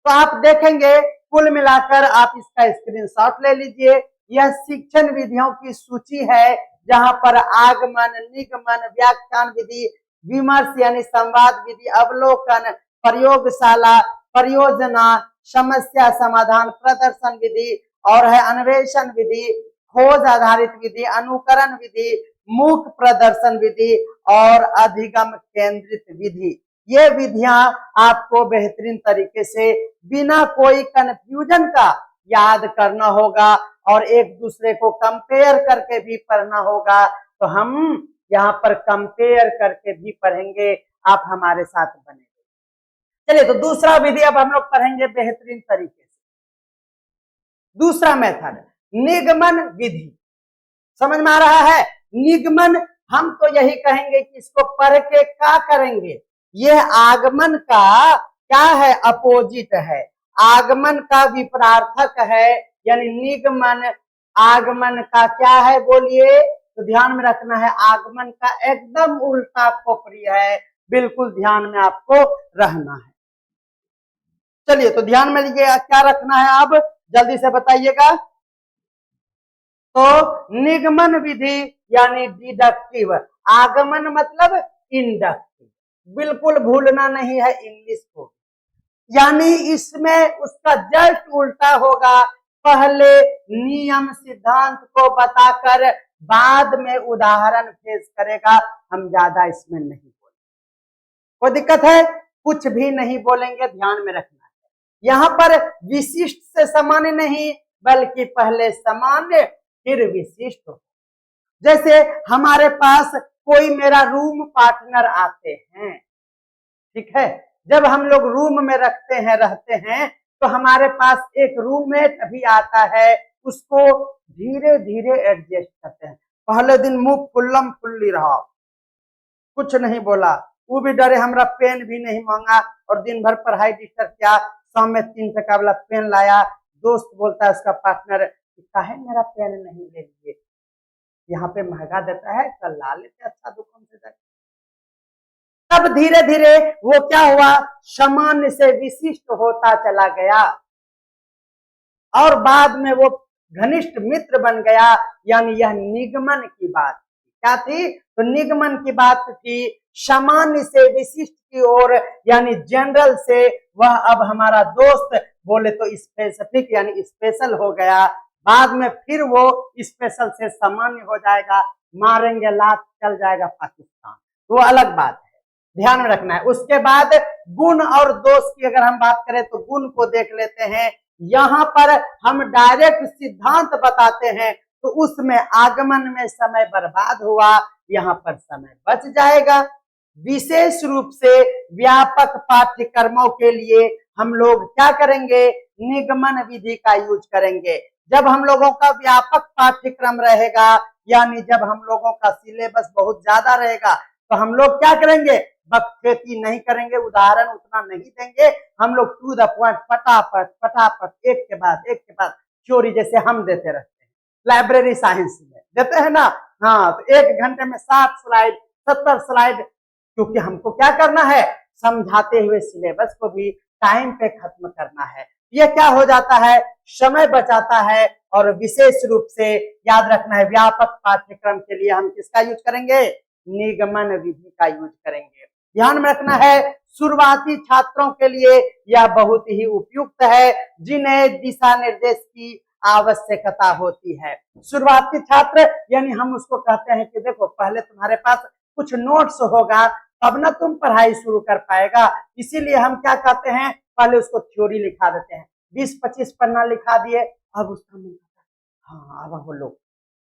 तो आप देखेंगे कुल मिलाकर, आप इसका स्क्रीनशॉट ले लीजिए। यह शिक्षण विधियों की सूची है जहां पर आगमन, निगमन, व्याख्यान विधि, विमर्श यानी संवाद विधि, अवलोकन, प्रयोगशाला, परियोजना, समस्या समाधान, प्रदर्शन विधि और है अन्वेषण विधि, खोज आधारित विधि, अनुकरण विधि, मूक प्रदर्शन विधि और अधिगम केंद्रित विधि। ये विधियां आपको बेहतरीन तरीके से बिना कोई कंफ्यूजन का याद करना होगा और एक दूसरे को कंपेयर करके भी पढ़ना होगा। तो हम यहाँ पर कंपेयर करके भी पढ़ेंगे, आप हमारे साथ बने। चलिए, तो दूसरा विधि अब हम लोग पढ़ेंगे बेहतरीन तरीके से। दूसरा मेथड निगमन विधि, समझ में आ रहा है? निगमन हम तो यही कहेंगे कि इसको पढ़ के क्या करेंगे, यह आगमन का क्या है, अपोजिट है, आगमन का विपरार्थक है। यानी निगमन आगमन का क्या है, बोलिए? तो ध्यान में रखना है, आगमन का एकदम उल्टा खोपड़ी है, बिल्कुल ध्यान में आपको रहना है। चलिए, तो ध्यान में लीजिए क्या रखना है, अब जल्दी से बताइएगा। तो निगमन विधि यानी डिडक्टिव, आगमन मतलब इंडक्टिव, बिल्कुल भूलना नहीं है इंग्लिश को। यानी इसमें उसका जस्ट उल्टा होगा, पहले नियम सिद्धांत को बताकर बाद में उदाहरण पेश करेगा। हम ज्यादा इसमें नहीं बोलेंगे, कोई दिक्कत है? कुछ भी नहीं बोलेंगे, ध्यान में रखना है। यहाँ पर विशिष्ट से सामान्य नहीं, बल्कि पहले सामान्य फिर विशिष्ट हो। जैसे हमारे पास कोई मेरा रूम पार्टनर आते हैं, ठीक है, जब हम लोग रूम में रहते हैं तो हमारे पास एक रूममेट भी आता है, उसको धीरे धीरे एडजस्ट करते हैं। पहले दिन मुंह फुल्लम फुल्ली रहा, कुछ नहीं बोला, वो भी डरे, हमारा पेन भी नहीं मांगा और दिन भर पढ़ाई डिस्टर्ब किया। शाम में 3 टका वाला पेन लाया, दोस्त बोलता है उसका पार्टनर, काहे मेरा पेन नहीं ले लिए, यहाँ पे महंगा देता है, कल ला लेते अच्छा दुकान से जाके। तब धीरे धीरे वो क्या हुआ, सामान्य से विशिष्ट होता चला गया और बाद में वो घनिष्ठ मित्र बन गया। यानी यह निगमन की बात क्या थी? तो निगमन की बात थी सामान्य से विशिष्ट की ओर, यानी जनरल से वह अब हमारा दोस्त, बोले तो स्पेसिफिक यानी स्पेशल हो गया। बाद में फिर वो स्पेशल से सामान्य हो जाएगा, मारेंगे लात चल जाएगा पाकिस्तान, तो वो अलग बात है, ध्यान में रखना है। उसके बाद गुण और दोष की अगर हम बात करें तो गुण को देख लेते हैं। यहाँ पर हम डायरेक्ट सिद्धांत बताते हैं, तो उसमें आगमन में समय बर्बाद हुआ, यहाँ पर समय बच जाएगा। विशेष रूप से व्यापक पाठ्यक्रमों के लिए हम लोग क्या करेंगे, निगमन विधि का यूज करेंगे। जब हम लोगों का व्यापक पाठ्यक्रम रहेगा, यानी जब हम लोगों का सिलेबस बहुत ज्यादा रहेगा, तो हम लोग क्या करेंगे, बकचोदी नहीं करेंगे, उदाहरण उतना नहीं देंगे, हम लोग टू द पॉइंट फटाफट फटाफट एक के बाद थ्योरी जैसे हम देते रहते हैं, लाइब्रेरी साइंस में देते हैं ना। हाँ, तो 1 घंटे में 60 स्लाइड 70 स्लाइड, क्योंकि हमको क्या करना है, समझाते हुए सिलेबस को भी टाइम पे खत्म करना है। ये क्या हो जाता है, समय बचाता है। और विशेष रूप से याद रखना है, व्यापक पाठ्यक्रम के लिए हम किसका यूज करेंगे, निगमन विधि का यूज करेंगे। ध्यान में रखना है, शुरुआती छात्रों के लिए यह बहुत ही उपयुक्त है, जिन्हें दिशा निर्देश की आवश्यकता होती है। शुरुआती छात्र यानी हम उसको कहते हैं कि देखो, पहले तुम्हारे पास कुछ नोट्स होगा, तब ना तुम पढ़ाई शुरू कर पाएगा। इसीलिए हम क्या कहते हैं, पहले उसको थ्योरी लिखा देते हैं, 20-25 पन्ना लिखा दिए, अब उसका मन करता है हाँ अब वो लोग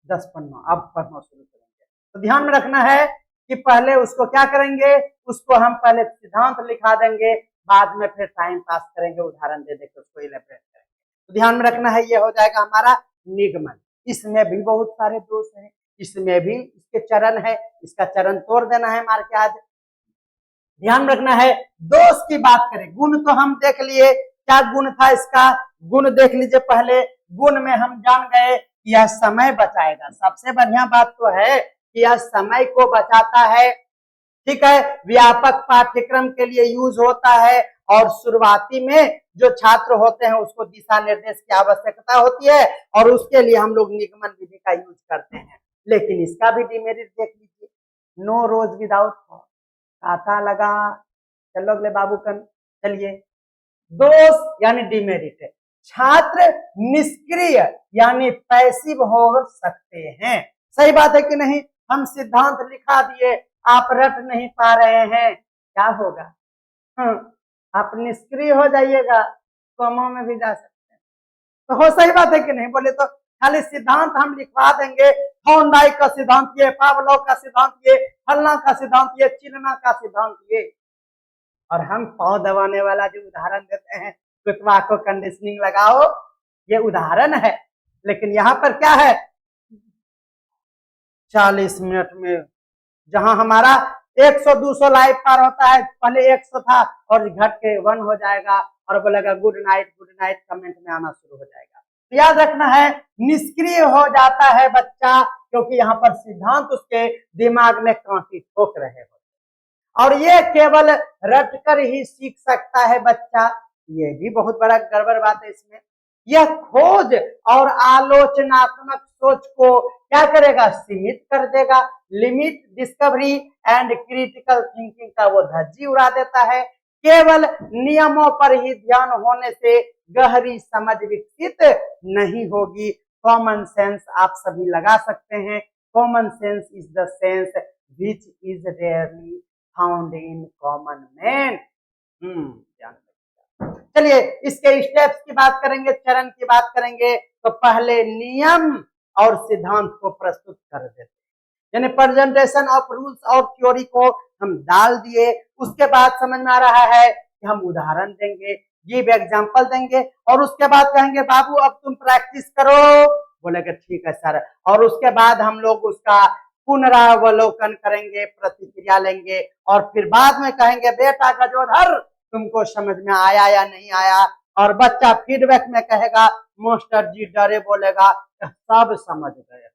10 पन्ना अब पढ़ना शुरू करेंगे। तो ध्यान में रखना है कि पहले उसको क्या करेंगे, उसको हम पहले सिद्धांत लिखा देंगे, बाद में फिर टाइम पास करेंगे, उदाहरण दे देकर उसको इलेबरेट करेंगे। तो ध्यान में रखना है, ये हो जाएगा हमारा निगमन। इसमें भी बहुत सारे दोष हैं, इसमें भी इसके चरण है, इसका चरण तोड़ देना है मार के आज। ध्यान रखना है, दोष की बात करें, गुण तो हम देख लिए, क्या गुण था इसका, गुण देख लीजिए। पहले गुण में हम जान गए कि यह समय बचाएगा, सबसे बढ़िया बात तो है कि यह समय को बचाता है, ठीक है, व्यापक पाठ्यक्रम के लिए यूज होता है और शुरुआती में जो छात्र होते हैं उसको दिशा निर्देश की आवश्यकता होती है और उसके लिए हम लोग निगमन विधि का यूज करते हैं। लेकिन इसका भी डिमेरिट देख लीजिए, नो रोज विदाउट थॉट, काटा लगा, चलो अगले बाबू कन, चलिए। दोष यानी डिमेरिट है, छात्र निष्क्रिय यानी पैसिव हो सकते हैं। सही बात है कि नहीं? हम सिद्धांत लिखा दिए, आप रट नहीं पा रहे हैं, क्या होगा? आप निष्क्रिय हो जाइएगा, कॉमा में भी जा सकते हैं। तो हो, सही बात है कि नहीं? बोले तो खाली सिद्धांत हम लिखवा देंगे, थॉर्नडाइक का सिद्धांत ये, पावलोव का सिद्धांत ये, फलना का सिद्धांत ये, चिलना का सिद्धांत ये, और हम पांव दबाने वाला जो उदाहरण देते हैं, कुतवा को कंडीशनिंग लगाओ, ये उदाहरण है। लेकिन यहाँ पर क्या है, 40 मिनट में जहां हमारा 100-200 लाइव पार होता है, पहले 100 था और घट के 1 हो जाएगा और बोलेगा गुड नाइट कमेंट में आना शुरू हो जाएगा। तो याद रखना है, निष्क्रिय हो जाता है बच्चा क्योंकि यहाँ पर सिद्धांत उसके दिमाग में कांटी ठोक रहे होते, और ये केवल रट कर ही सीख सकता है बच्चा। ये भी बहुत बड़ा गड़बड़ बात है इसमें। यह खोज और आलोचनात्मक सोच को क्या करेगा, सीमित कर देगा। Limit discovery and critical thinking का वो धज्जी उड़ा देता है। केवल नियमों पर ही ध्यान होने से गहरी समझ विकसित नहीं होगी। कॉमन सेंस आप सभी लगा सकते हैं। Common sense is the sense which is rarely found in common man. चलिए इसके स्टेप्स की बात करेंगे, चरण की बात करेंगे। तो पहले नियम और सिद्धांत को प्रस्तुत कर देते हैं, यानी प्रेजेंटेशन ऑफ रूल्स और थ्योरी को हम डाल दिए। उसके बाद समझ में आ रहा है कि हम उदाहरण देंगे, गिव एग्जांपल देंगे, और उसके बाद कहेंगे बाबू अब तुम प्रैक्टिस करो। बोलेगा ठीक है सर, और उसके बाद हम लोग उसका पुनरावलोकन करेंगे, प्रतिक्रिया लेंगे, और फिर बाद में कहेंगे बेटा गजोधर तुमको समझ में आया या नहीं आया, और बच्चा फीडबैक में कहेगा मास्टर जी डरे, बोलेगा सब समझ गए,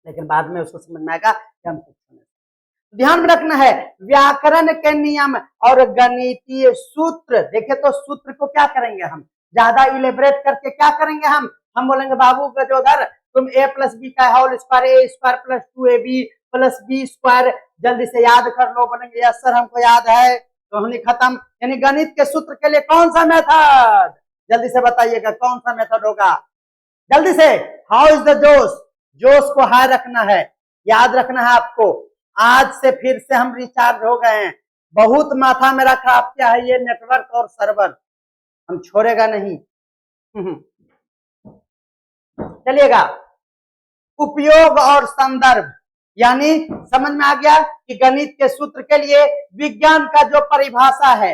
लेकिन बाद में उसको समझ में आएगा कि हम कुछ समझ। ध्यान में रखना है व्याकरण के नियम और गणितीय सूत्र। देखे तो सूत्र को क्या करेंगे हम, ज्यादा इलेबरेट करके क्या करेंगे हम बोलेंगे बाबू गजोधर तुम a + b का whole square a² + 2ab + b², जल्दी से याद कर लो। बोलेंगे यस सर हमको याद है, तो हमने खत्म। यानी गणित के सूत्र के लिए कौन सा मेथड, जल्दी से बताइएगा कौन सा मेथड होगा, जल्दी से। हाउ इज द जोश, जोश को हाई रखना है, याद रखना है आपको। आज से फिर से हम रिचार्ज हो गए हैं, बहुत माथा मेरा खराब किया है ये नेटवर्क और सर्वर, हम छोड़ेगा नहीं। चलिएगा, उपयोग और संदर्भ, यानी समझ में आ गया कि गणित के सूत्र के लिए विज्ञान का जो परिभाषा है